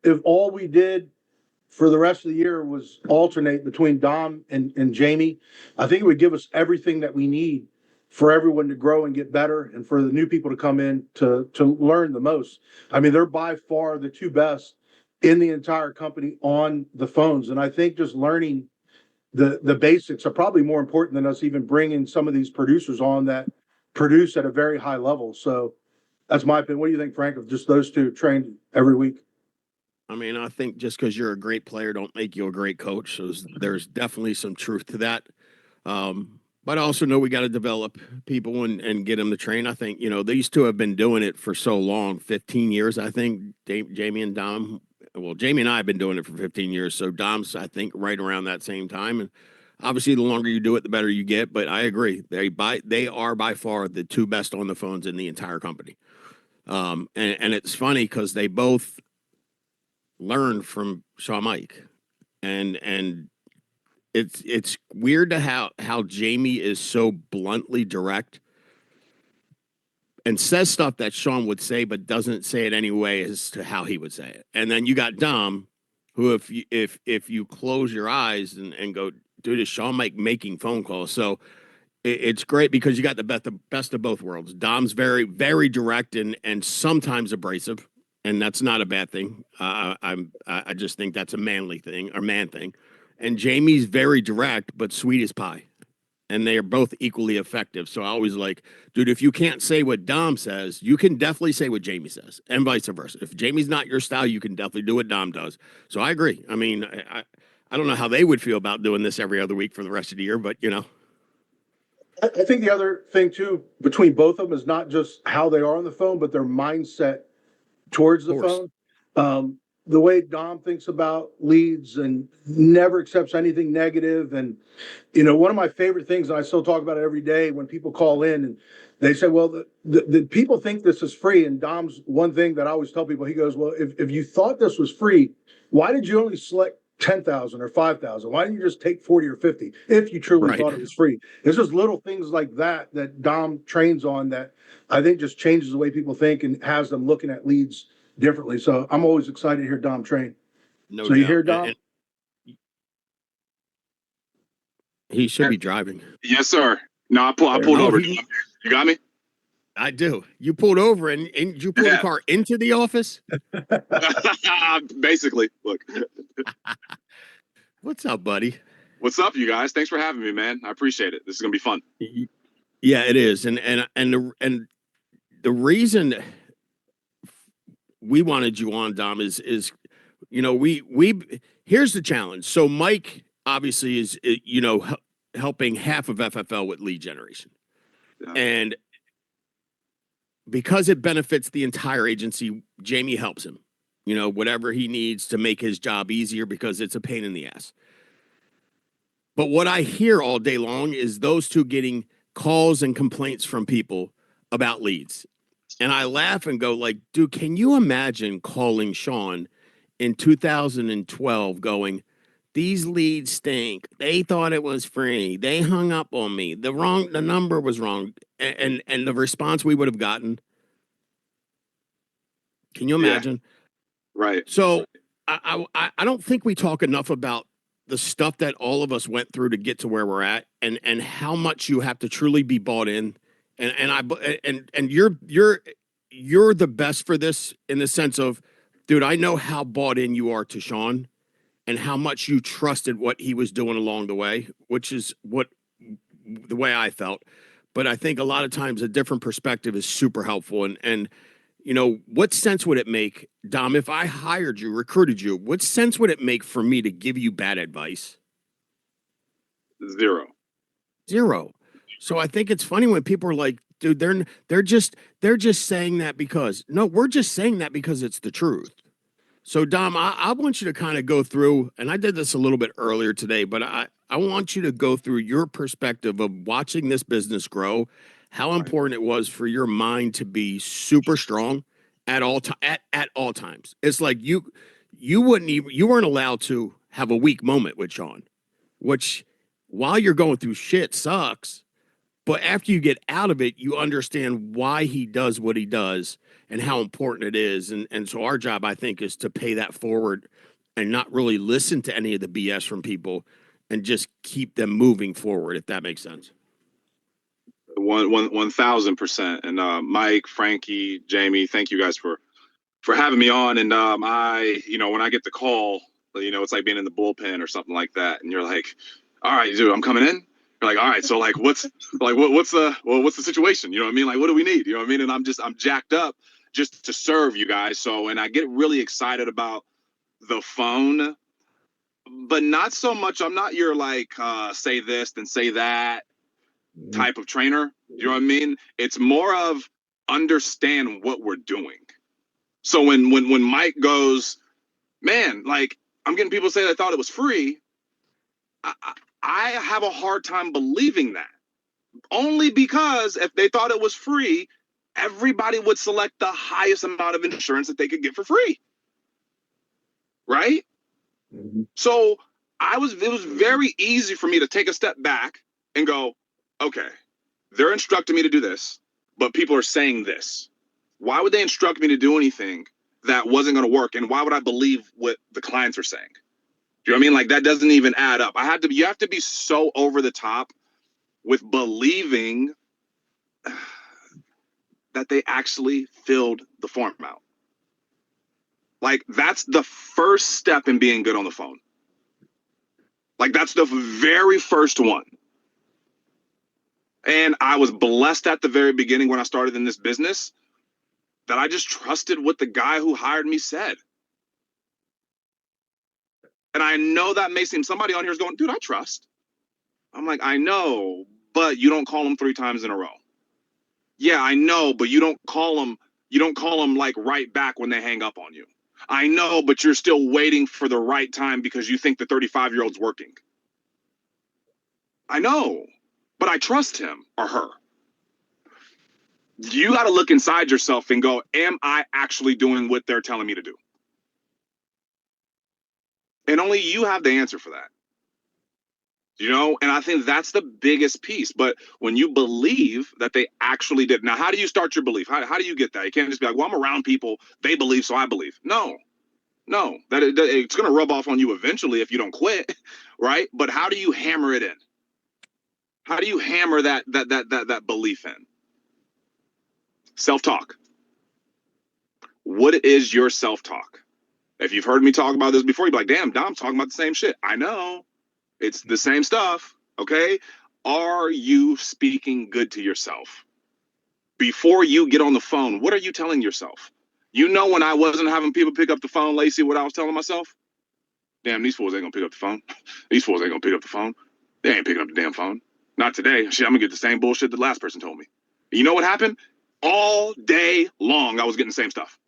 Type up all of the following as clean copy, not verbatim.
if all we did for the rest of the year was alternate between Dom and Jamie, I think it would give us everything that we need for everyone to grow and get better, and for the new people to come in to learn the most. I mean, they're by far the two best in the entire company on the phones, and I think just learning the basics are probably more important than us even bringing some of these producers on that produce at a very high level. So that's my opinion. What do you think, Frank, of just those two trained every week? I mean, I think just because you're a great player don't make you a great coach. So there's definitely some truth to that. But I also know we got to develop people and get them to train. I think, these two have been doing it for so long, 15 years, I think, Jamie and Dom. Well, Jamie and I have been doing it for 15 years. So Dom's, I think, right around that same time. And obviously, the longer you do it, the better you get. But I agree. They are by far the two best on the phones in the entire company. And it's funny because they both learned from Shaw Mike. And it's weird to how Jamie is so bluntly direct and says stuff that Sean would say, but doesn't say it anyway as to how he would say it. And then you got Dom, who if you close your eyes and go, dude, is Sean Mike making phone calls? So it's great because you got the best of both worlds. Dom's very, very direct and sometimes abrasive, and that's not a bad thing. I just think that's a manly thing or man thing. And Jamie's very direct, but sweet as pie. And they are both equally effective. So I always like, dude, if you can't say what Dom says, you can definitely say what Jamie says, and vice versa. If Jamie's not your style, you can definitely do what Dom does. So I agree. I mean, I don't know how they would feel about doing this every other week for the rest of the year, but I think the other thing too between both of them is not just how they are on the phone, but their mindset towards of the course. phone. The way Dom thinks about leads and never accepts anything negative. And, one of my favorite things, and I still talk about it every day when people call in and they say, well, the people think this is free. And Dom's one thing that I always tell people, he goes, well, if you thought this was free, why did you only select 10,000 or 5,000? Why didn't you just take 40 or 50 if you truly Right. thought it was free? It's just little things like that Dom trains on that I think just changes the way people think and has them looking at leads differently. So I'm always excited to hear Dom train. No So you doubt. hear Dom? And he should be driving. Yes, sir. No, I There pulled you Oh, over. go. You got me? I do. You pulled over and you pulled the Yeah. car into the office? Basically, look. What's up, buddy? What's up, you guys? Thanks for having me, man. I appreciate it. This is gonna be fun. Yeah, it is. And the reason we wanted you on, Dom, is we here's the challenge. So Mike obviously is helping half of FFL with lead generation. Yeah. And because it benefits the entire agency, Jamie helps him. Whatever he needs to make his job easier because it's a pain in the ass. But what I hear all day long is those two getting calls and complaints from people about leads. And I laugh and go like, dude, can you imagine calling Sean in 2012 going, these leads stink. They thought it was free. They hung up on me. The number was wrong. And the response we would have gotten. Can you imagine? Yeah. Right. So I don't think we talk enough about the stuff that all of us went through to get to where we're at, and how much you have to truly be bought in, and you're the best for this in the sense of, dude, I know how bought in you are to Sean, and how much you trusted what he was doing along the way, which is the way I felt. But I think a lot of times a different perspective is super helpful, and what sense would it make, Dom, if I hired you, recruited you, what sense would it make for me to give you bad advice? Zero. So I think it's funny when people are like, dude, they're just saying that because, no, we're just saying that because it's the truth. So Dom, I want you to kind of go through, and I did this a little bit earlier today, but I want you to go through your perspective of watching this business grow, how important it was for your mind to be super strong at all at all times. It's like you weren't allowed to have a weak moment with Sean, which while you're going through shit sucks, But after you get out of it, you understand why he does what he does and how important it is. And so our job, I think, is to pay that forward and not really listen to any of the BS from people and just keep them moving forward, if that makes sense. 1000%. And Mike, Frankie, Jamie, thank you guys for having me on. And I, when I get the call, it's like being in the bullpen or something like that, and you're like, all right, dude, I'm coming in. You're like, all right, so like, what's the situation? You know what I mean? Like, what do we need? You know what I mean? And I'm jacked up just to serve you guys. So, and I get really excited about the phone, but not so much. I'm not your like, say this, then say that type of trainer. You know what I mean? It's more of understand what we're doing. So when Mike goes, man, like I'm getting people say they thought it was free. I have a hard time believing that. Only because if they thought it was free, everybody would select the highest amount of insurance that they could get for free. Right? Mm-hmm. So it was very easy for me to take a step back and go, okay, they're instructing me to do this, but people are saying this. Why would they instruct me to do anything that wasn't going to work? And why would I believe what the clients are saying? Do you know what I mean? Like that doesn't even add up. You have to be so over the top with believing that they actually filled the form out. Like that's the first step in being good on the phone. Like that's the very first one. And I was blessed at the very beginning when I started in this business that I just trusted what the guy who hired me said. And I know that may seem somebody on here is going, dude, I trust. I'm like, I know, but you don't call them 3 times in a row. Yeah, I know, but you don't call them like right back when they hang up on you. I know, but you're still waiting for the right time because you think the 35-year-old's working. I know, but I trust him or her. You got to look inside yourself and go, am I actually doing what they're telling me to do? And only you have the answer for that. And I think that's the biggest piece. But when you believe that they actually did. Now, how do you start your belief? How do you get that? You can't just be like, well, I'm around people. They believe, so I believe. No, it's going to rub off on you eventually if you don't quit. Right. But how do you hammer it in? How do you hammer that belief in? Self-talk. What is your self-talk? If you've heard me talk about this before, you'd be like, damn, Dom's talking about the same shit. I know. It's the same stuff. Okay. Are you speaking good to yourself? Before you get on the phone, what are you telling yourself? When I wasn't having people pick up the phone, Lacey, what I was telling myself? Damn, these fools ain't gonna pick up the phone. These fools ain't gonna pick up the phone. They ain't picking up the damn phone. Not today. Shit, I'm gonna get the same bullshit the last person told me. You know what happened? All day long, I was getting the same stuff.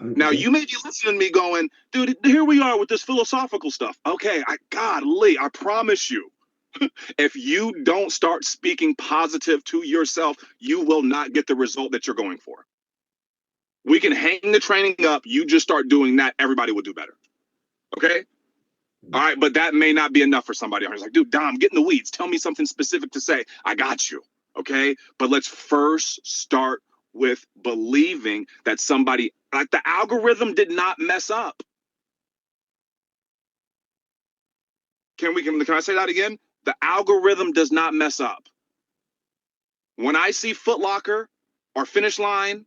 Okay. Now, you may be listening to me going, dude, here we are with this philosophical stuff. Okay, Lee, I promise you, if you don't start speaking positive to yourself, you will not get the result that you're going for. We can hang the training up. You just start doing that. Everybody will do better. Okay. All right. But that may not be enough for somebody else. Like, dude, Dom, get in the weeds. Tell me something specific to say. I got you. Okay. But let's first start with believing that somebody, like the algorithm did not mess up. Can I say that again? The algorithm does not mess up. When I see Foot Locker or Finish Line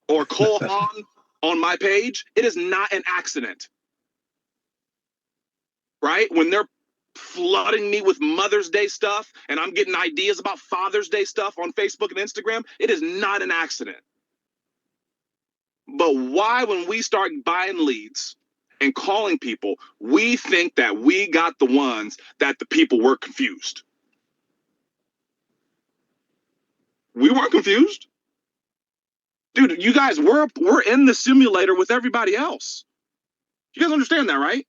or Cole Haan on my page, it is not an accident. Right? When they're flooding me with Mother's Day stuff and I'm getting ideas about Father's Day stuff on Facebook and Instagram, it is not an accident. But why, when we start buying leads and calling people, we think that we got the ones that the people were confused? We weren't confused. Dude, you guys, we're in the simulator with everybody else. You guys understand that, right?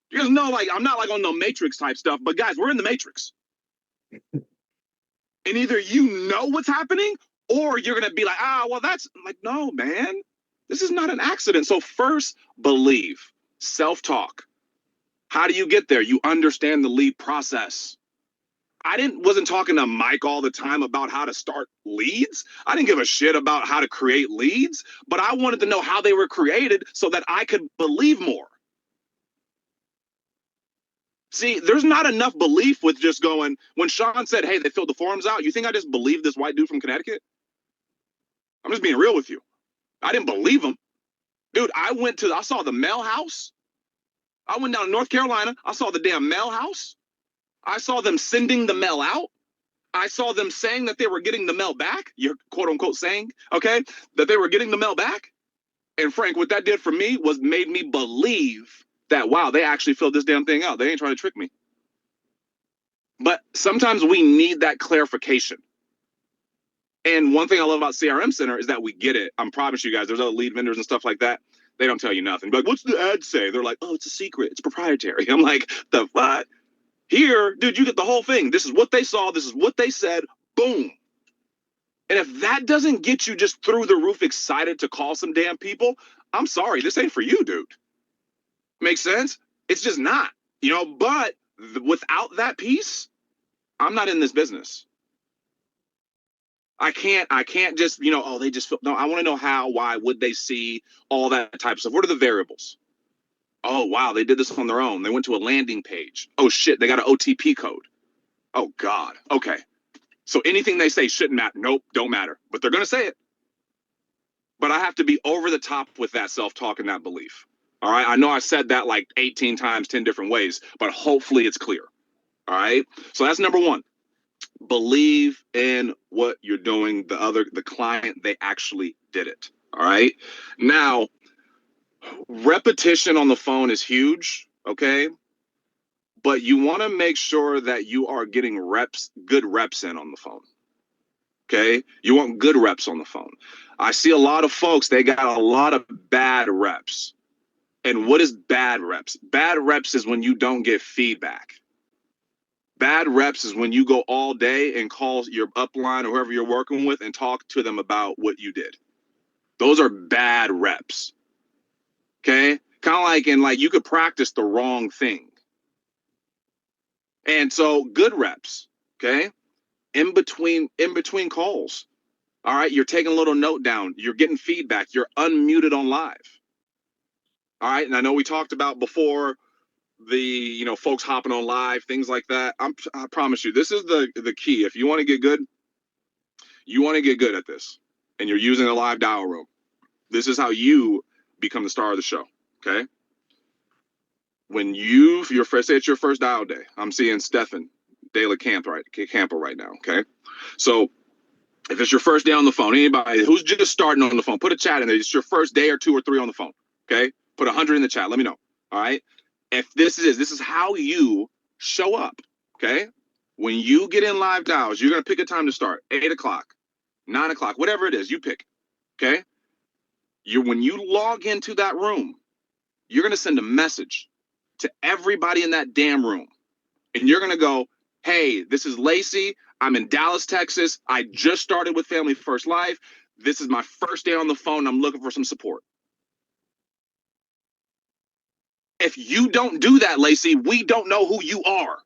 You guys know, like, I'm not like on the Matrix type stuff, but guys, we're in the Matrix. And either you know what's happening or you're going to be like, well, that's like, no, man, this is not an accident. So first, believe, self-talk. How do you get there? You understand the lead process. wasn't talking to Mike all the time about how to start leads. I didn't give a shit about how to create leads, but I wanted to know how they were created so that I could believe more. See, there's not enough belief with just going, when Sean said, hey, they filled the forums out, you think I just believed this white dude from Connecticut? I'm just being real with you. I didn't believe him. Dude, I saw the mail house. I went down to North Carolina. I saw the damn mail house. I saw them sending the mail out. I saw them saying that they were getting the mail back. You're quote unquote saying, okay, that they were getting the mail back. And Frank, what that did for me was made me believe that, wow, they actually filled this damn thing out. They ain't trying to trick me. But sometimes we need that clarification. And one thing I love about CRM Center is that we get it. I promise you guys, there's other lead vendors and stuff like that. They don't tell you nothing. But like, what's the ad say? They're like, oh, it's a secret. It's proprietary. I'm like, the what? Here, dude, you get the whole thing. This is what they saw. This is what they said. Boom. And if that doesn't get you just through the roof excited to call some damn people, I'm sorry. This ain't for you, dude. Makes sense? It's just not. But without that piece, I'm not in this business. I can't just, oh, they just feel, no, I want to know how, why, would they see, all that type of stuff. What are the variables? Oh, wow, they did this on their own. They went to a landing page. Oh, shit, they got an OTP code. Oh, God. Okay. So anything they say shouldn't matter. Nope, don't matter. But they're going to say it. But I have to be over the top with that self-talk and that belief. All right? I know I said that like 18 times, 10 different ways, but hopefully it's clear. All right? So that's number one. Believe in what you're doing. The client, they actually did it. All right. Now, repetition on the phone is huge. Okay. But you want to make sure that you are getting good reps in on the phone. Okay. You want good reps on the phone. I see a lot of folks, they got a lot of bad reps. And what is bad reps? Bad reps is when you don't get feedback. Bad reps is when you go all day and call your upline or whoever you're working with and talk to them about what you did. Those are bad reps. Okay? Kind of like you could practice the wrong thing. And so good reps, okay? In between calls. All right, you're taking a little note down, you're getting feedback, you're unmuted on live. All right, and I know we talked about before the folks hopping on live, things like that. I promise you, this is the key. If you want to get good, at this, and you're using a live dial room, this is how you become the star of the show. Okay. When say it's your first dial day, I'm seeing Stefan De La Campo right now. Okay. So if it's your first day on the phone, anybody who's just starting on the phone, put a chat in there. It's your first day or 2 or 3 on the phone. Okay. Put 100 in the chat. Let me know. All right. If this is how you show up. Okay. When you get in live dials, you're going to pick a time to start. 8 o'clock, 9 o'clock, whatever it is, you pick. Okay. When you log into that room, you're going to send a message to everybody in that damn room. And you're going to go, hey, this is Lacey. I'm in Dallas, Texas. I just started with Family First Life. This is my first day on the phone. I'm looking for some support. If you don't do that, Lacey, we don't know who you are.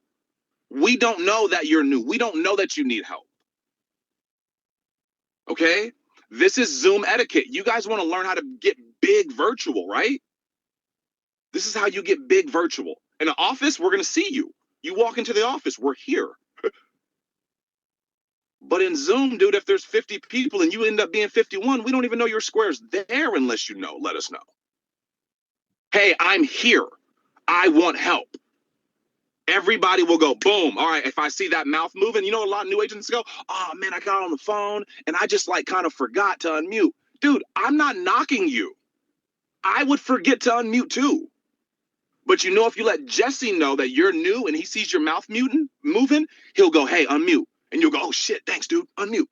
We don't know that you're new. We don't know that you need help. Okay? This is Zoom etiquette. You guys want to learn how to get big virtual, right? This is how you get big virtual. In the office, we're going to see you. You walk into the office, we're here. But in Zoom, dude, if there's 50 people and you end up being 51, we don't even know your square's there unless you know. Let us know. Hey, I'm here. I want help. Everybody will go, boom. All right, if I see that mouth moving, a lot of new agents go, oh, man, I got on the phone and I just kind of forgot to unmute. Dude, I'm not knocking you. I would forget to unmute too. But if you let Jesse know that you're new and he sees your mouth moving, he'll go, hey, unmute. And you'll go, oh, shit, thanks, dude, unmute.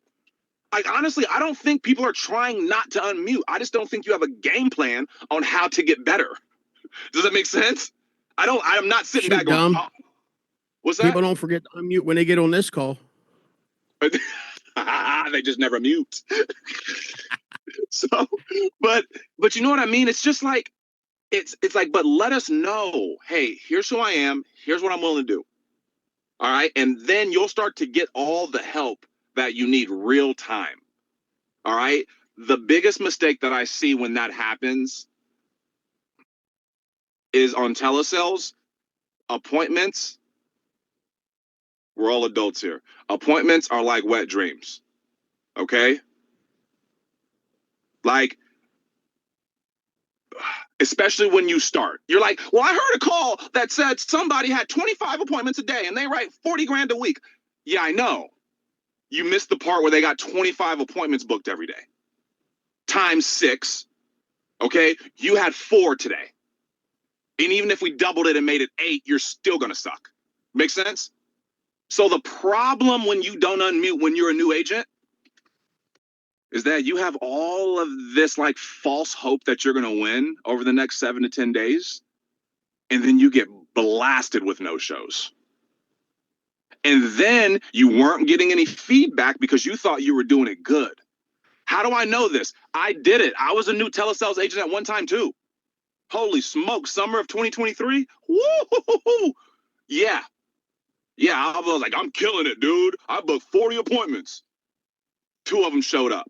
Honestly, I don't think people are trying not to unmute. I just don't think you have a game plan on how to get better. Does that make sense? I'm not sitting back going, oh. What's that? People don't forget to unmute when they get on this call. They just never mute. So, but you know what I mean? It's just it's like, but let us know, hey, here's who I am. Here's what I'm willing to do. All right. And then you'll start to get all the help that you need real time. All right. The biggest mistake that I see when that happens is on telesales, appointments. We're all adults here. Appointments are like wet dreams. Okay. Like, especially when you start, you're like, well, I heard a call that said somebody had 25 appointments a day and they write 40 grand a week. Yeah, I know. You missed the part where they got 25 appointments booked every day. Times 6. Okay. You had 4 today. And even if we doubled it and made it 8, you're still going to suck. Make sense? So the problem when you don't unmute when you're a new agent is that you have all of this like false hope that you're going to win over the next 7 to 10 days. And then you get blasted with no shows. And then you weren't getting any feedback because you thought you were doing it good. How do I know this? I did it. I was a new telesales agent at one time too. Holy smoke, summer of 2023. Woo! Yeah. Yeah, I was like, I'm killing it, dude. I booked 40 appointments. 2 of them showed up.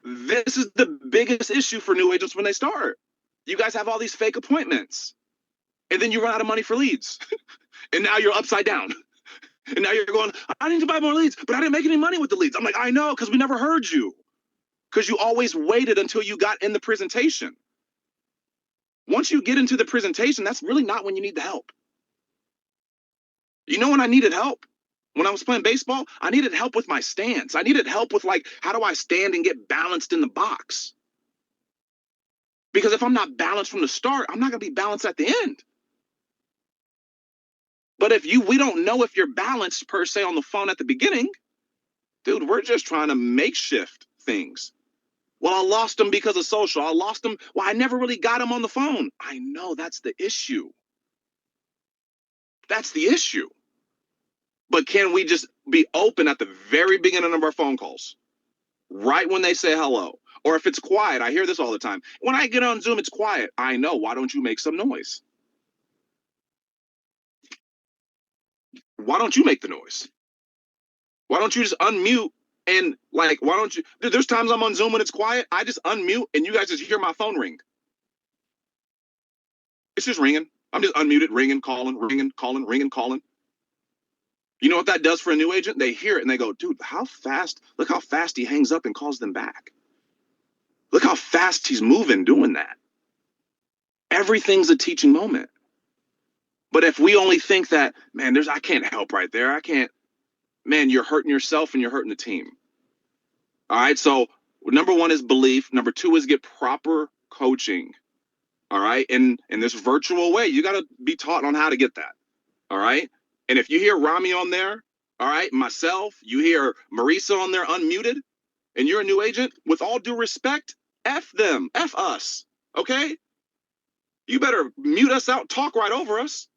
This is the biggest issue for new agents when they start. You guys have all these fake appointments. And then you run out of money for leads. And now you're upside down. And now you're going, I need to buy more leads, but I didn't make any money with the leads. I'm like, I know, because we never heard you. Because you always waited until you got in the presentation. Once you get into the presentation, that's really not when you need the help. You know when I needed help? When I was playing baseball, I needed help with my stance. I needed help with like, how do I stand and get balanced in the box? Because if I'm not balanced from the start, I'm not going to be balanced at the end. But if we don't know if you're balanced per se on the phone at the beginning, dude, we're just trying to makeshift things. Well, I lost them because of social. I lost them. Well, I never really got them on the phone. I know that's the issue. That's the issue. But can we just be open at the very beginning of our phone calls? Right when they say hello. Or if it's quiet, I hear this all the time. When I get on Zoom, it's quiet. I know. Why don't you make some noise? Why don't you make the noise? Why don't you just unmute and like, why don't you? Dude, there's times I'm on Zoom when it's quiet. I just unmute and you guys just hear my phone ring. It's just ringing. I'm just unmuted, ringing, calling, ringing, calling, ringing, calling. You know what that does for a new agent? They hear it and they go, dude, how fast? Look how fast he hangs up and calls them back. Look how fast he's moving doing that. Everything's a teaching moment. But if we only think that, man, I can't help right there. I can't, man, you're hurting yourself and you're hurting the team. All right. So number 1 is belief. Number 2 is get proper coaching. All right. And in this virtual way, you got to be taught on how to get that. All right. And if you hear Rami on there, all right, myself, you hear Marisa on there unmuted, and you're a new agent, with all due respect, F them, F us. Okay. You better mute us out, talk right over us.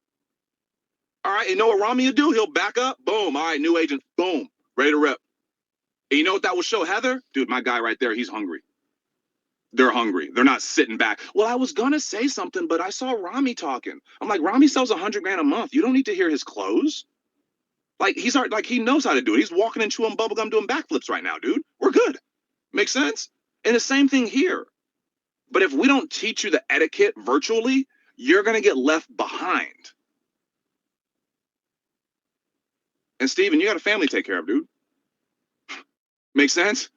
All right. You know what Rami will do? He'll back up. Boom. All right. New agent. Boom. Ready to rip. And you know what that will show Heather? Dude, my guy right there, he's hungry. They're hungry. They're not sitting back. Well, I was going to say something, but I saw Rami talking. I'm like, Rami sells 100 grand a month. You don't need to hear his close. Like, he knows how to do it. He's walking and chewing bubblegum doing backflips right now, dude. We're good. Makes sense? And the same thing here. But if we don't teach you the etiquette virtually, you're going to get left behind. And Steven, you got a family to take care of, dude. Make sense?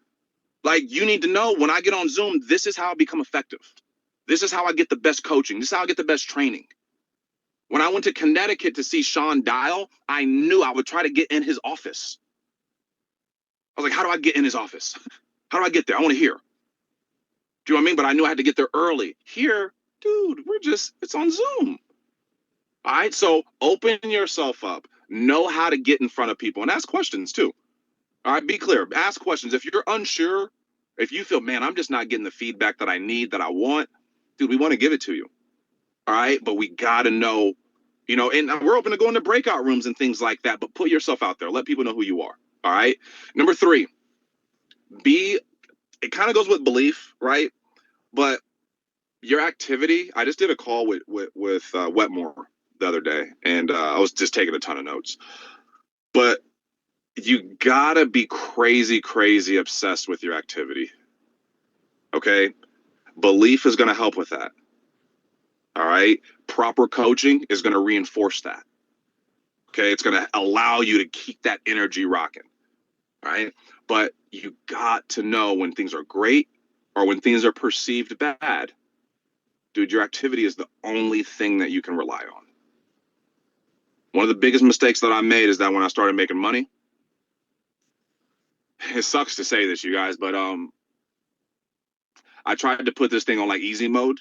Like, you need to know when I get on Zoom, this is how I become effective. This is how I get the best coaching. This is how I get the best training. When I went to Connecticut to see Sean Dial, I knew I would try to get in his office. I was like, how do I get in his office? How do I get there? I want to hear. Do you know what I mean? But I knew I had to get there early. Here, dude, it's on Zoom. All right, so open yourself up. Know how to get in front of people and ask questions too. All right, be clear. Ask questions. If you're unsure, if you feel, man, I'm just not getting the feedback that I need, that I want, dude, we want to give it to you. All right, but we got to know, and we're open to go into breakout rooms and things like that, but put yourself out there. Let people know who you are. All right. Number 3, it kind of goes with belief, right? But your activity, I just did a call with Wetmore the other day, and I was just taking a ton of notes. But you gotta be crazy, crazy obsessed with your activity. Okay? Belief is gonna help with that. All right? Proper coaching is gonna reinforce that. Okay? It's gonna allow you to keep that energy rocking. All right? But you got to know when things are great or when things are perceived bad. Dude, your activity is the only thing that you can rely on. One of the biggest mistakes that I made is that when I started making money, it sucks to say this, you guys, but I tried to put this thing on like easy mode.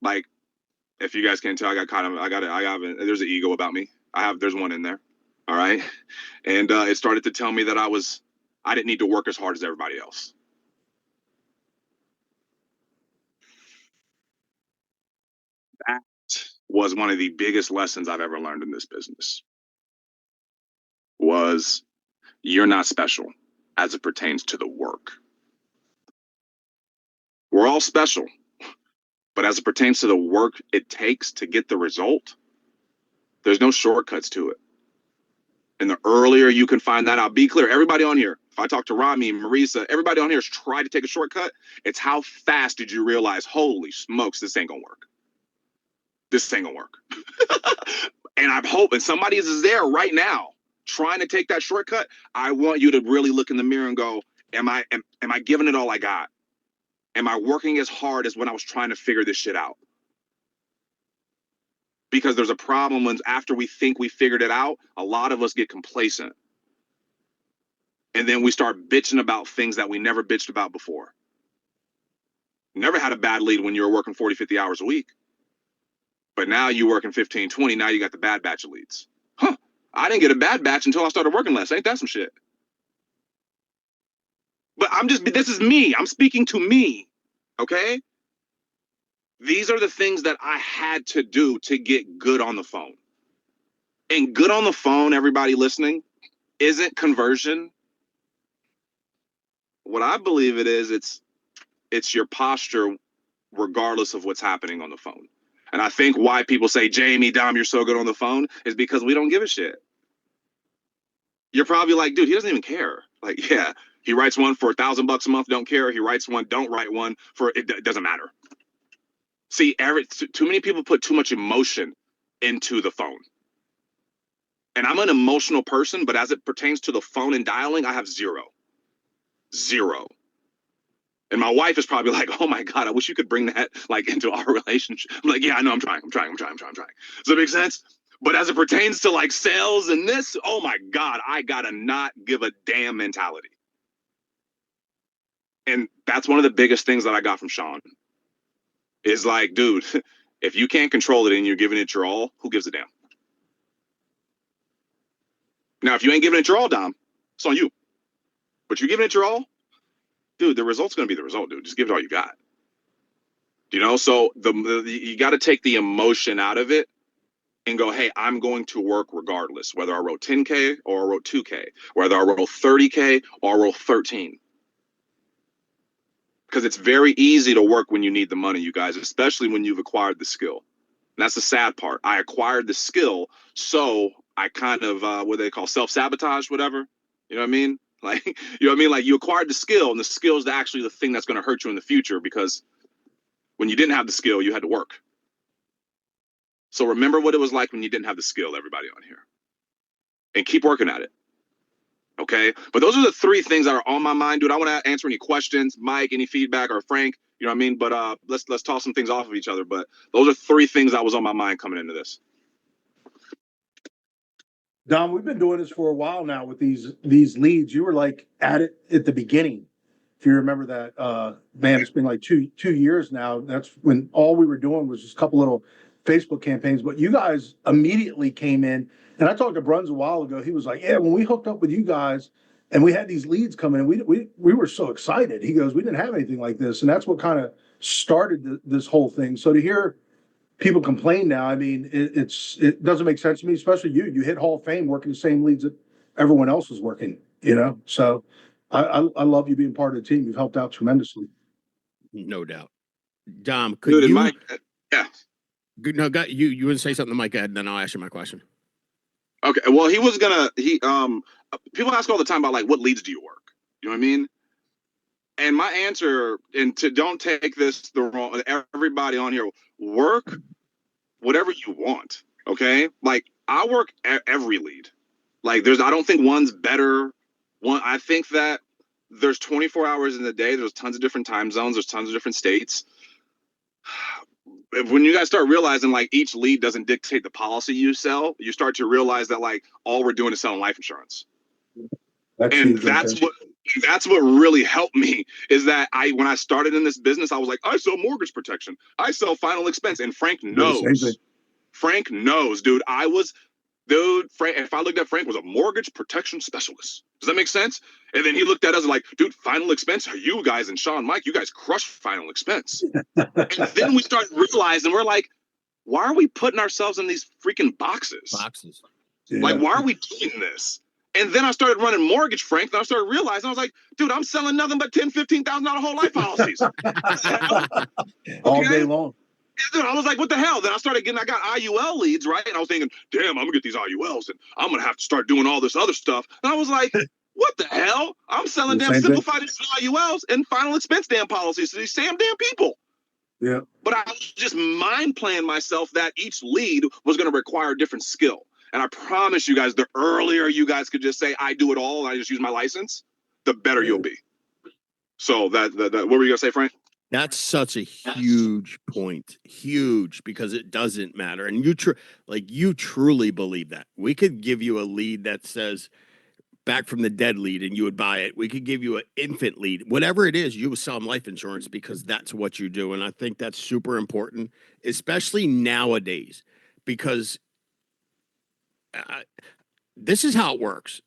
Like, if you guys can't tell, there's an ego about me. There's one in there. All right. And it started to tell me that I didn't need to work as hard as everybody else. That was one of the biggest lessons I've ever learned in this business. Was you're not special as it pertains to the work. We're all special, but as it pertains to the work it takes to get the result, there's no shortcuts to it. And the earlier you can find that out, be clear, everybody on here, if I talk to Rami, Marisa, everybody on here has tried to take a shortcut. It's how fast did you realize, holy smokes, this ain't gonna work. This ain't gonna work. And I'm hoping somebody is there right now trying to take that shortcut. I want you to really look in the mirror and go, am I giving it all I got? Am I working as hard as when I was trying to figure this shit out? Because there's a problem when after we think we figured it out, a lot of us get complacent. And then we start bitching about things that we never bitched about before. Never had a bad lead when you were working 40, 50 hours a week. But now you're working 15, 20, now you got the bad batch of leads. Huh, I didn't get a bad batch until I started working less. Ain't that some shit? But this is me. I'm speaking to me, okay? These are the things that I had to do to get good on the phone. And good on the phone, everybody listening, isn't conversion. What I believe it is, it's your posture regardless of what's happening on the phone. And I think why people say, Jamie, Dom, you're so good on the phone is because we don't give a shit. You're probably like, dude, he doesn't even care. Like, yeah, he writes one for $1,000 a month, don't care. He writes one, don't write one for it doesn't matter. See, too many people put too much emotion into the phone. And I'm an emotional person, but as it pertains to the phone and dialing, I have zero. And my wife is probably like, oh my God, I wish you could bring that like into our relationship. I'm like, yeah, I know, I'm trying. Does that make sense? But as it pertains to like sales and this, oh my God, I gotta not give a damn mentality. And that's one of the biggest things that I got from Sean. Is like, dude, if you can't control it and you're giving it your all, who gives a damn? Now, if you ain't giving it your all, Dom, it's on you. But you're giving it your all, dude, the result's gonna be the result, dude. Just give it all you got. You know, so you got to take the emotion out of it and go, hey, I'm going to work regardless, whether I wrote 10K or I wrote 2K, whether I wrote 30K or I wrote 13. Because it's very easy to work when you need the money, you guys, especially when you've acquired the skill. And that's the sad part. I acquired the skill, so I kind of, what they call self-sabotage, whatever. You know what I mean? Like, you know what I mean? Like, you acquired the skill, and the skill is actually the thing that's going to hurt you in the future, because when you didn't have the skill, you had to work. So remember what it was like when you didn't have the skill, everybody on here. And keep working at it. Okay? But those are the three things that are on my mind, dude. I want to answer any questions, Mike, any feedback, or Frank, you know what I mean? But let's toss some things off of each other. But those are three things that was on my mind coming into this. Dom, we've been doing this for a while now with these leads. You were like at it at the beginning. If you remember that, man, it's been like two years now. That's when all we were doing was just a couple little Facebook campaigns. But you guys immediately came in, and I talked to Bruns a while ago. He was like, "Yeah, when we hooked up with you guys, and we had these leads coming in, we were so excited." He goes, "We didn't have anything like this," and that's what kind of started this whole thing. So to hear people complain now, I mean, it doesn't make sense to me, especially you. You hit Hall of Fame working the same leads that everyone else is working, you know? So I love you being part of the team. You've helped out tremendously. No doubt. Dom, Dude, and Mike, yeah. Good. No, got you. You want to say something to Mike, and then I'll ask you my question. Okay. Well, people ask all the time about like what leads do you work? You know what I mean? And my answer, and to don't take this the wrong, everybody on here, work whatever you want. Okay. Like I work every lead. Like I don't think one's better. I think that there's 24 hours in the day. There's tons of different time zones. There's tons of different states. When you guys start realizing like each lead doesn't dictate the policy you sell, you start to realize that like all we're doing is selling life insurance. And that's what really helped me is that when I started in this business, I was like, I sell mortgage protection. I sell final expense. And Frank knows. Frank knows, dude. Frank, if I looked at Frank was a mortgage protection specialist. Does that make sense? And then he looked at us like, dude, final expense, you guys and Sean, Mike, you guys crush final expense. And then we start realizing we're like, why are we putting ourselves in these freaking boxes? Yeah. Like, why are we doing this? And then I started running mortgage, Frank, and I started realizing, I was like, dude, I'm selling nothing but $10,000, $15,000 whole life policies. All day long. Dude, I was like, what the hell? Then I got IUL leads, right? And I was thinking, damn, I'm going to get these IULs and I'm going to have to start doing all this other stuff. And I was like, what the hell? I'm selling damn simplified IULs and final expense damn policies to these damn people. Yeah. But I was just mind playing myself that each lead was going to require a different skill. And I promise you guys, the earlier you guys could just say, I do it all, and I just use my license, the better you'll be. So what were you going to say, Frank? That's such a huge point. Huge, because it doesn't matter. And you truly believe that. We could give you a lead that says back from the dead lead and you would buy it. We could give you an infant lead. Whatever it is, you would sell them life insurance because that's what you do. And I think that's super important, especially nowadays, because this is how it works.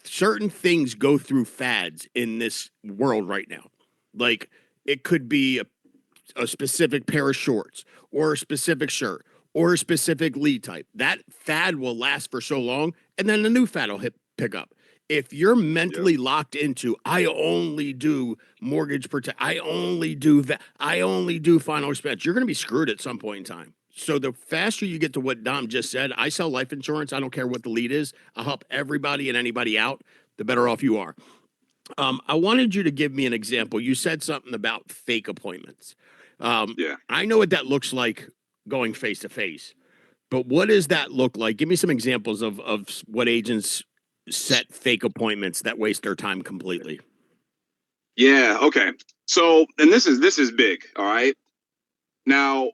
Certain things go through fads in this world right now. Like it could be a specific pair of shorts or a specific shirt or a specific lead type. That fad will last for so long, and then the new fad will pick up. If you're mentally locked into, I only do mortgage protect, I only do that, I only do final expense, you're going to be screwed at some point in time. So the faster you get to what Dom just said, I sell life insurance. I don't care what the lead is. I'll help everybody and anybody out. The better off you are. I wanted you to give me an example. You said something about fake appointments. I know what that looks like going face to face, but what does that look like? Give me some examples of what agents set fake appointments that waste their time completely. Yeah. Okay. So, and this is big. All right. Now,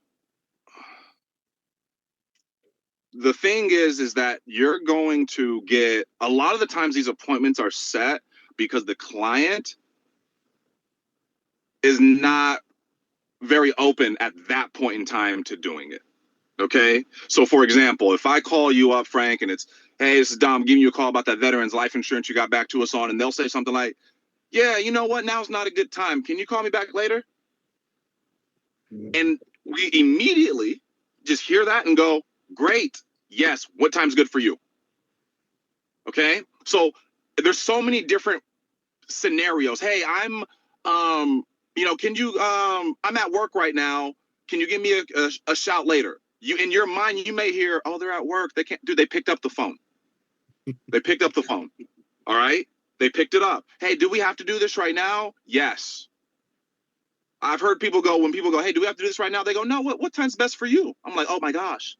the thing is that you're going to get a lot of the times these appointments are set because the client is not very open at that point in time to doing it. Okay. So for example, if I call you up, Frank, and it's, hey, this is Dom giving you a call about that veterans life insurance you got back to us on, and they'll say something like, yeah, you know what? Now's not a good time. Can you call me back later? And we immediately just hear that and go, great. Yes. What time's good for you? Okay. So there's so many different scenarios. Hey, I'm I'm at work right now. Can you give me a shout later? You, in your mind, you may hear, oh, they're at work. They can't do, they picked up the phone. They picked up the phone. All right. They picked it up. Hey, do we have to do this right now? Yes. I've heard people go, when people go, hey, do we have to do this right now? They go, no, what time's best for you? I'm like, oh my gosh.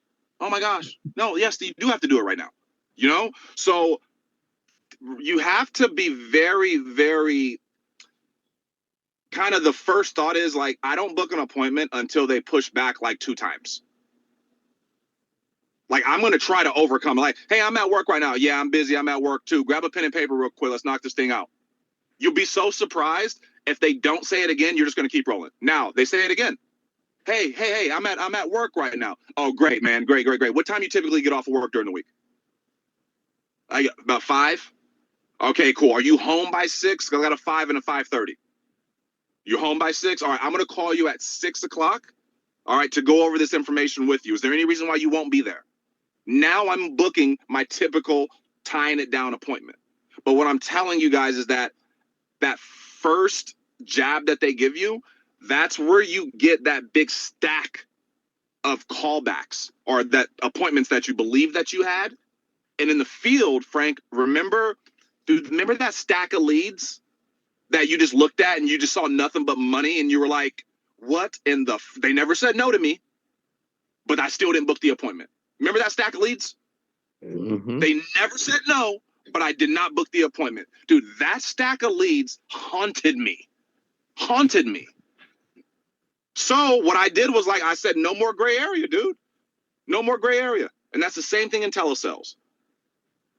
No, yes, you do have to do it right now. You know? So you have to be very, very kind of, the first thought is like, I don't book an appointment until they push back like 2 times. Like, I'm going to try to overcome, like, hey, I'm at work right now. Yeah, I'm busy. I'm at work too. Grab a pen and paper real quick. Let's knock this thing out. You'll be so surprised if they don't say it again. You're just going to keep rolling. Now they say it again. Hey, I'm at work right now. Oh, great, man. Great. What time you typically get off of work during the week? About 5. Okay, cool. Are you home by 6? I got a 5 and a 5:30. You're home by 6? All right, I'm going to call you at 6 o'clock. All right, to go over this information with you. Is there any reason why you won't be there? Now I'm booking my typical tying it down appointment. But what I'm telling you guys is that first jab that they give you, that's where you get that big stack of callbacks or that appointments that you believe that you had. And in the field, Frank, remember that stack of leads that you just looked at and you just saw nothing but money and you were like, what in the they never said no to me, but I still didn't book the appointment. Remember that stack of leads? Mm-hmm. They never said no, but I did not book the appointment. Dude, that stack of leads haunted me. So what I did was, like I said, no more gray area, dude. No more gray area. And that's the same thing in telesales.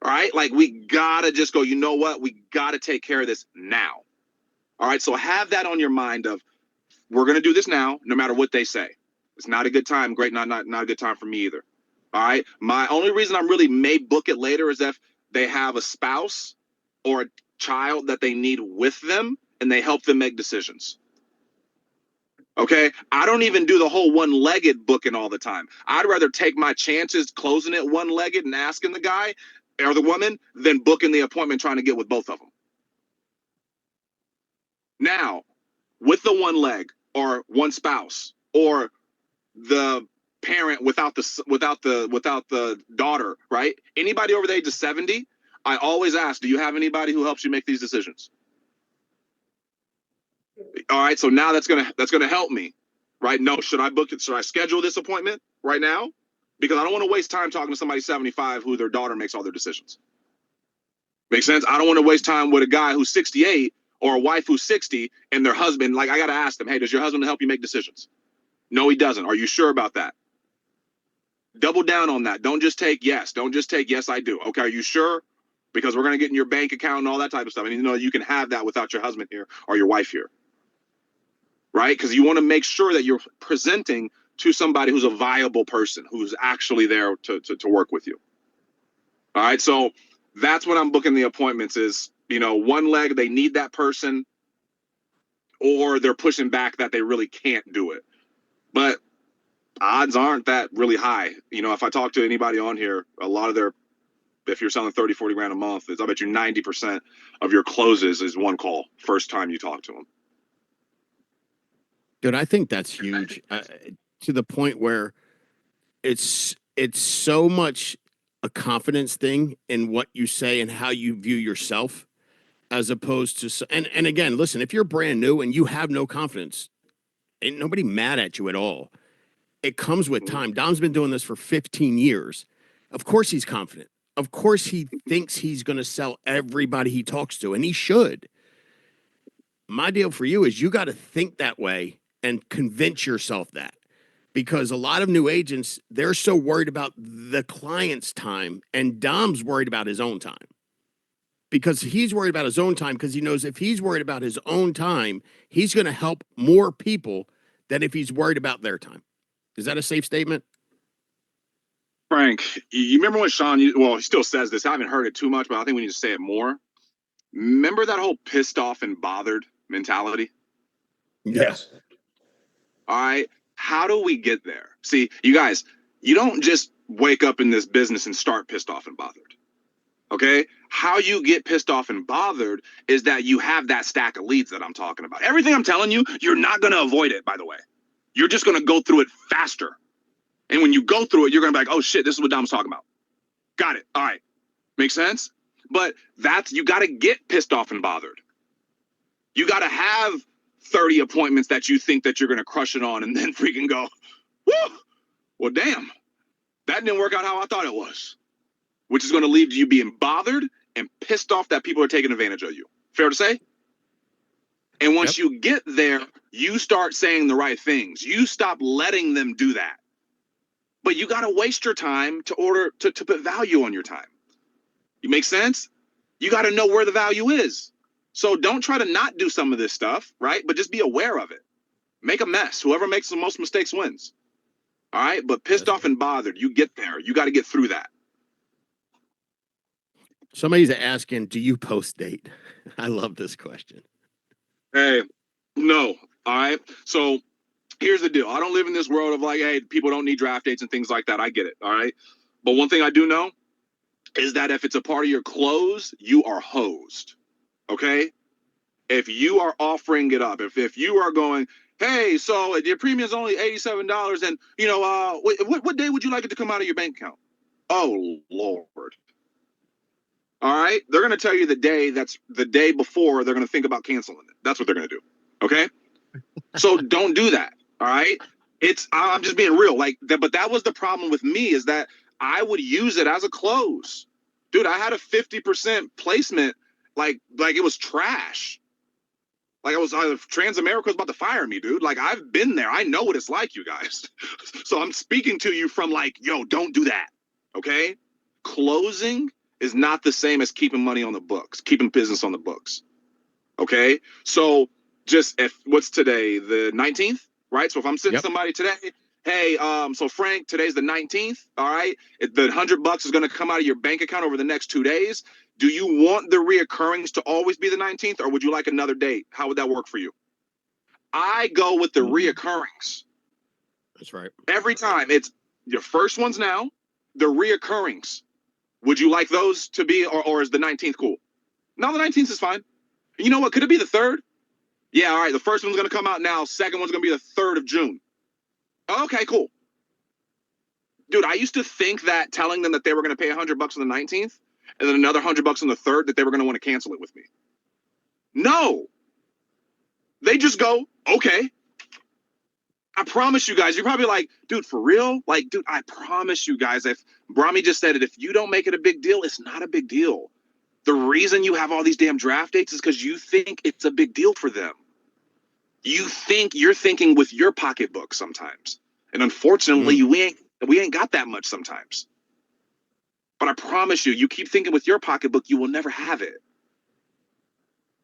All right. Like, we gotta just go, you know what? We gotta take care of this now. All right. So have that on your mind of, we're gonna do this now, no matter what they say. It's not a good time. Great, not a good time for me either. All right. My only reason I'm really may book it later is if they have a spouse or a child that they need with them and they help them make decisions. Okay. I don't even do the whole one-legged booking all the time. I'd rather take my chances closing it one-legged and asking the guy or the woman than booking the appointment trying to get with both of them. Now, with the one leg or one spouse or the parent without the daughter, right? Anybody over the age of 70, I always ask, do you have anybody who helps you make these decisions? All right, so now that's gonna help me, right? No, should I book it? Should I schedule this appointment right now? Because I don't want to waste time talking to somebody 75 who their daughter makes all their decisions. Make sense? I don't want to waste time with a guy who's 68 or a wife who's 60 and their husband, like, I got to ask them, hey, does your husband help you make decisions? No, he doesn't. Are you sure about that? Double down on that. Don't just take yes. Don't just take yes, I do. Okay, are you sure? Because we're going to get in your bank account and all that type of stuff. And you know, you can have that without your husband here or your wife here. Right? Because you want to make sure that you're presenting to somebody who's a viable person, who's actually there to work with you. All right, so that's what I'm booking the appointments is, you know, one leg, they need that person, or they're pushing back that they really can't do it. But odds aren't that really high. You know, if I talk to anybody on here, a lot of their, if you're selling 30, 40 grand a month, I bet you 90% of your closes is one call, first time you talk to them. Dude, I think that's huge, to the point where it's so much a confidence thing in what you say and how you view yourself, as opposed to, and again, listen, if you're brand new and you have no confidence, ain't nobody mad at you at all. It comes with time. Dom's been doing this for 15 years. Of course he's confident. Of course he thinks he's going to sell everybody he talks to, and he should. My deal for you is you got to think that way and convince yourself that. Because a lot of new agents, they're so worried about the client's time, and Dom's worried about his own time. Because he's worried about his own time, because he knows if he's worried about his own time, he's going to help more people than if he's worried about their time. Is that a safe statement? Frank, you remember when Sean, well, he still says this. I haven't heard it too much, but I think we need to say it more. Remember that whole pissed off and bothered mentality? Yes. All right. How do we get there? See, you guys, you don't just wake up in this business and start pissed off and bothered. Okay. How you get pissed off and bothered is that you have that stack of leads that I'm talking about. Everything I'm telling you, you're not going to avoid it, by the way. You're just going to go through it faster. And when you go through it, you're going to be like, oh shit, this is what Dom's talking about. Got it. All right. Makes sense? But you got to get pissed off and bothered. You got to have 30 appointments that you think that you're going to crush it on and then freaking go, whoo, well, damn, that didn't work out how I thought it was, which is going to lead to you being bothered and pissed off that people are taking advantage of you. Fair to say? And once you get there, you start saying the right things. You stop letting them do that. But you got to waste your time to put value on your time. You make sense? You got to know where the value is. So don't try to not do some of this stuff, right? But just be aware of it. Make a mess. Whoever makes the most mistakes wins. All right? But pissed off and bothered, you get there. You got to get through that. Somebody's asking, do you post date? I love this question. Hey, no. All right? So here's the deal. I don't live in this world of like, hey, people don't need draft dates and things like that. I get it. All right? But one thing I do know is that if it's a part of your close, you are hosed. Okay? If you are offering it up, if you are going, hey, so your premium's only $87, and you know, what day would you like it to come out of your bank account? Oh Lord. All right, they're gonna tell you the day that's the day before they're gonna think about canceling it. That's what they're gonna do. Okay, so don't do that. All right, I'm just being real. Like that, but that was the problem with me is that I would use it as a close, dude. I had a 50% placement, like it was trash. Like Transamerica was about to fire me, dude. Like I've been there. I know what it's like, you guys. So I'm speaking to you from like, yo, don't do that. Okay, closing is not the same as keeping money on the books, keeping business on the books. Okay. So just if what's today, the 19th, right? So if I'm sending somebody today, hey, so Frank, today's the 19th. All right. The $100 is going to come out of your bank account over the next 2 days. Do you want the reoccurrings to always be the 19th, or would you like another date? How would that work for you? I go with the reoccurrings. That's right. Every time. It's your first ones now, the reoccurrings. Would you like those to be, or is the 19th cool? No, the 19th is fine. You know what? Could it be the 3rd? Yeah, all right. The first one's going to come out now. Second one's going to be the 3rd of June. Okay, cool. Dude, I used to think that telling them that they were going to pay $100 on the 19th and then another $100 on the 3rd, that they were going to want to cancel it with me. No. They just go, okay. I promise you guys, you're probably like, dude, for real? Like, dude, I promise you guys, if Brahmi just said it, if you don't make it a big deal, it's not a big deal. The reason you have all these damn draft dates is because you think it's a big deal for them. You think you're thinking with your pocketbook sometimes. And unfortunately, we ain't got that much sometimes. But I promise you, you keep thinking with your pocketbook, you will never have it.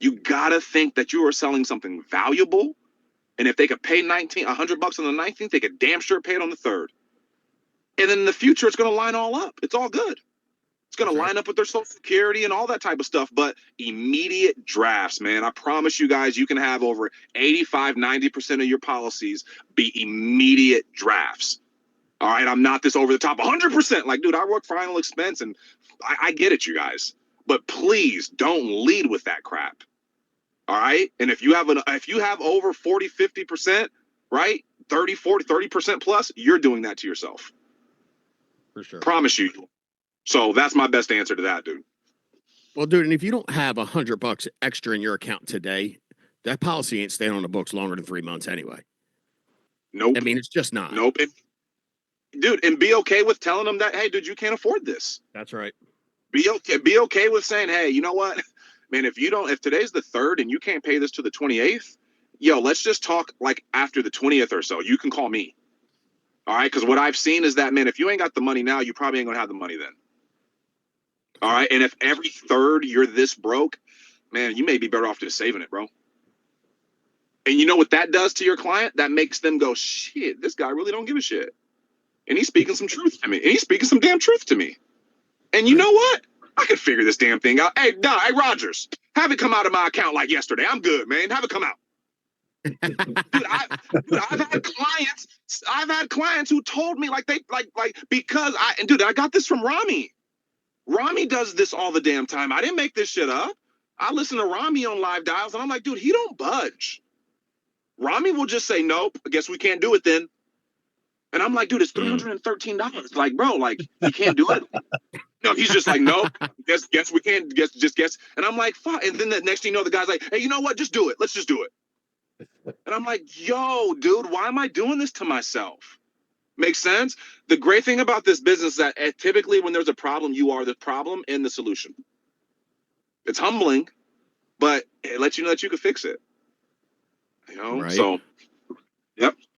You gotta think that you are selling something valuable. And if they could pay $100 on the 19th, they could damn sure pay it on the 3rd. And then in the future, it's going to line all up. It's all good. It's going to line up with their Social Security and all that type of stuff. But immediate drafts, man. I promise you guys, you can have over 85, 90% of your policies be immediate drafts. All right, I'm not this over the top 100%. Like, dude, I work final expense, and I get it, you guys. But please don't lead with that crap. All right. And if you have over 40, 50%, right? 30, 40, 30% plus, you're doing that to yourself. For sure. Promise you. So that's my best answer to that, dude. Well, dude, and if you don't have $100 extra in your account today, that policy ain't staying on the books longer than 3 months anyway. Nope. I mean, it's just not. Nope. Dude, and be okay with telling them that, hey, dude, you can't afford this. That's right. Be okay with saying, hey, you know what? Man, if today's the 3rd and you can't pay this to the 28th, yo, let's just talk like after the 20th or so. You can call me. All right. Because what I've seen is that, man, if you ain't got the money now, you probably ain't going to have the money then. All right. And if every 3rd you're this broke, man, you may be better off just saving it, bro. And you know what that does to your client? That makes them go, shit, this guy really don't give a shit. And he's speaking some truth to me. And he's speaking some damn truth to me. And you know what? I can figure this damn thing out. Hey, Rodgers, have it come out of my account like yesterday. I'm good, man. Have it come out. Dude, I've had clients who told me because I got this from Rami. Rami does this all the damn time. I didn't make this shit up. I listen to Rami on live dials and I'm like, dude, he don't budge. Rami will just say, nope, I guess we can't do it then. And I'm like, dude, it's $313. Like, bro, like, you can't do it. No, he's just like, nope. Guess we can't. Guess. And I'm like, fuck. And then the next thing you know, the guy's like, hey, you know what? Just do it. Let's just do it. And I'm like, yo, dude, why am I doing this to myself? Makes sense? The great thing about this business is that typically when there's a problem, you are the problem and the solution. It's humbling, but it lets you know that you can fix it. You know? Right. So